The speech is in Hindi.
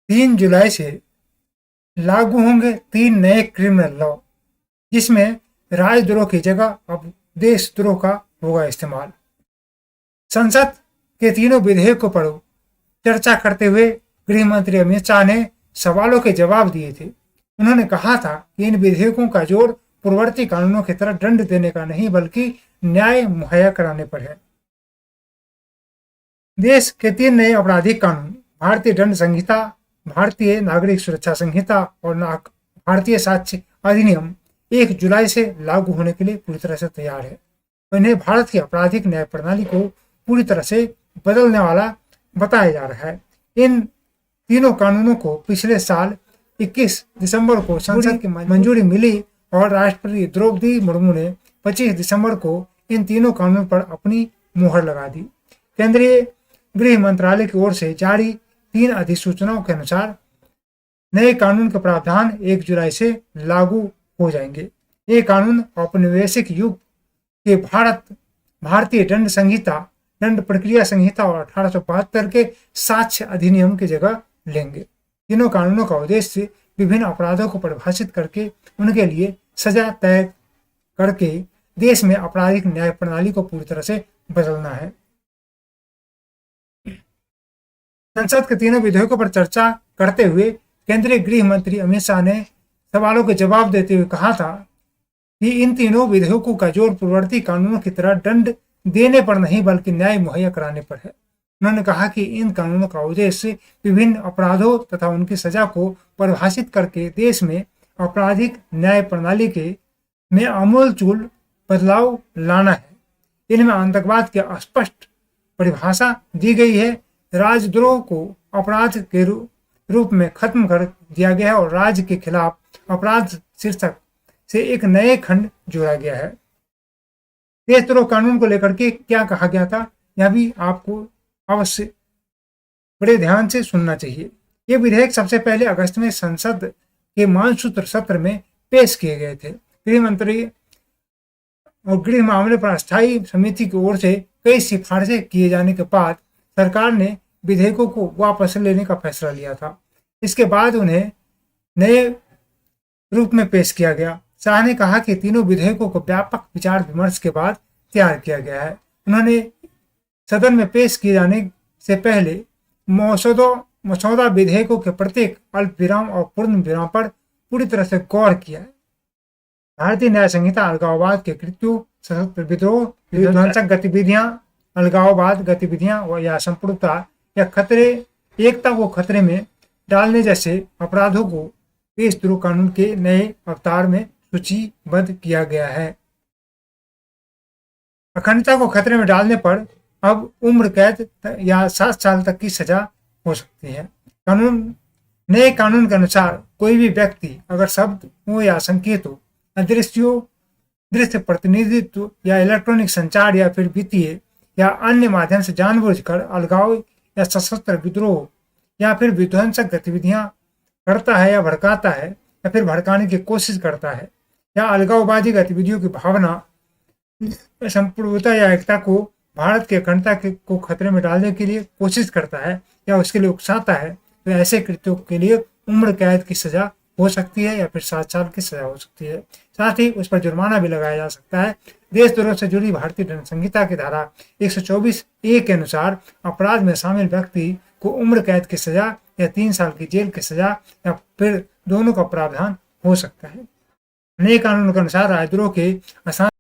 3 जुलाई से लागू होंगे 3 नए क्रिमिनल लॉ, जिसमें राजद्रोह की जगह अब देशद्रोह का होगा इस्तेमाल। संसद के तीनों विधेयकों पर चर्चा करते हुए गृह मंत्री अमित शाह ने सवालों के जवाब दिए थे। उन्होंने कहा था कि इन विधेयकों का जोर पूर्ववर्ती कानूनों की तरह दंड देने का नहीं, बल्कि न्याय मुहैया कराने पर है। देश के 3 नए आपराधिक कानून, भारतीय दंड संहिता, भारतीय नागरिक सुरक्षा संहिता और भारतीय साक्ष्य अधिनियम 1 जुलाई से लागू होने के लिए पूरी तरह से तैयार है। इन्हें भारत की आपराधिक न्याय प्रणाली को पूरी तरह से बदलने वाला बताया जा रहा है। इन तीनों कानूनों को पिछले साल 21 दिसंबर को संसद की मंजूरी मिली और राष्ट्रपति द्रौपदी मुर्मू ने 25 दिसंबर को इन तीनों कानूनों पर अपनी मुहर लगा दी। केंद्रीय गृह मंत्रालय की ओर से जारी 3 अधिसूचनाओं के अनुसार नए कानून के प्रावधान 1 जुलाई से लागू हो जाएंगे। ये कानून औपनिवेशिक युग के भारतीय दंड संहिता, दंड प्रक्रिया संहिता और 1872 के साक्ष्य अधिनियम की जगह लेंगे। तीनों कानूनों का उद्देश्य विभिन्न अपराधों को परिभाषित करके उनके लिए सजा तय करके देश में आपराधिक न्याय प्रणाली को पूरी तरह से बदलना है। संसद के तीनों विधेयकों पर चर्चा करते हुए केंद्रीय गृह मंत्री अमित शाह ने सवालों के जवाब देते हुए कहा था कि इन तीनों विधेयकों का जोर पूर्ववर्ती कानूनों की तरह दंड देने पर नहीं, बल्कि न्याय मुहैया कराने पर है। उन्होंने कहा कि इन कानूनों का उद्देश्य विभिन्न अपराधों तथा उनकी सजा को परिभाषित करके देश में आपराधिक न्याय प्रणाली में आमूलचूल बदलाव लाना है। इनमें आतंकवाद की स्पष्ट परिभाषा दी गई है, राजद्रोह को अपराध के रूप में खत्म कर दिया गया है और राज्य के खिलाफ अपराध शीर्षक से एक नए खंड जोड़ा गया है। देशद्रोह कानून को लेकर के क्या कहा गया था, यह भी आपको अवश्य बड़े ध्यान से सुनना चाहिए। ये विधेयक सबसे पहले अगस्त में संसद के मानसूत्र सत्र में पेश किए गए थे। गृह मंत्री और गृह मामले पर अस्थायी समिति की ओर से कई सिफारिशें किए जाने के बाद सरकार ने विधेयकों को वापस लेने का फैसला लिया था। इसके बाद उन्हें नए रूप में पेश किया गया। शाह ने कहा कि तीनों विधेयकों को व्यापक विचार विमर्श के बाद तैयार किया गया है। उन्होंने सदन में पेश किए जाने से पहले मसौदा विधेयकों के प्रत्येक अल्प विराम और पूर्ण विराम पर पूरी तरह से गौर किया है। भारतीय न्याय संहिता अलगाववाद के कृत्यों, सशस्त्र विद्रोह, विध्वंसक गतिविधियां, अलगाववाद गतिविधियां या संपूर्णता या एकता को खतरे में डालने जैसे अपराधों को देशद्रोह कानून के नए अवतार में सूचीबद्ध किया गया है। अखंडता को खतरे में डालने पर अब उम्र कैद या 7 साल तक की सजा हो सकती है। नए कानून के अनुसार कोई भी व्यक्ति अगर शब्द हो या संकेतों, दृश्य प्रतिनिधित्व या इलेक्ट्रॉनिक संचार या फिर वित्तीय या अन्य माध्यम से जानबूझकर अलगाव या सशस्त्र विद्रोह या फिर विध्वंसक गतिविधियां करता है या भड़काता है या फिर भड़काने की कोशिश करता है या अलगाववादी गतिविधियों की भावना, संपूर्णता या एकता को, भारत की अखंडता को खतरे में डालने के लिए कोशिश करता है या उसके लिए उकसाता है, तो ऐसे कृत्यों के लिए उम्र कैद की सजा हो सकती है या फिर 7 साल की सजा हो सकती है। साथ ही उस पर जुर्माना भी लगाया जा सकता है। देशद्रोह से जुड़ी भारतीय दंड संहिता की धारा 124A के अनुसार अपराध में शामिल व्यक्ति को उम्र कैद की सजा या 3 साल की जेल की सजा या फिर दोनों का प्रावधान हो सकता है। नए कानून के अनुसार राजद्रोह के आसान